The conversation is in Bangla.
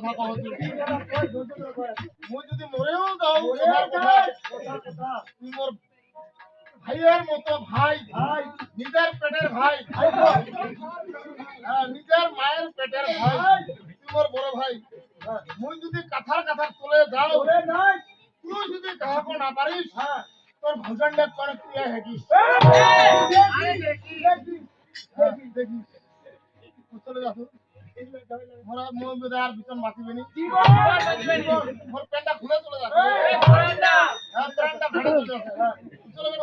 কথা কহ মুই যদি মরেও যাও কথার কথা তুই মোর ভাইয়ের মতো ভাই ভাই নিজের পেটের ভাই নিজের মায়ের পেটের ভাই তুই মোর বড় ভাই মুই যদি কাথার কাথার চলে যাও তুই যদি কাহাকে না পারিস তোর ভোজনটা করে তুই হেঁটিস দেখি চলে যাস মোরা মোর বেদা আর বিছন বাঁচিবে নি মোর প্যান্টটা খুলে চলে যাচ্ছে প্যান্টটা খুলে চলে যাচ্ছে চলে গেল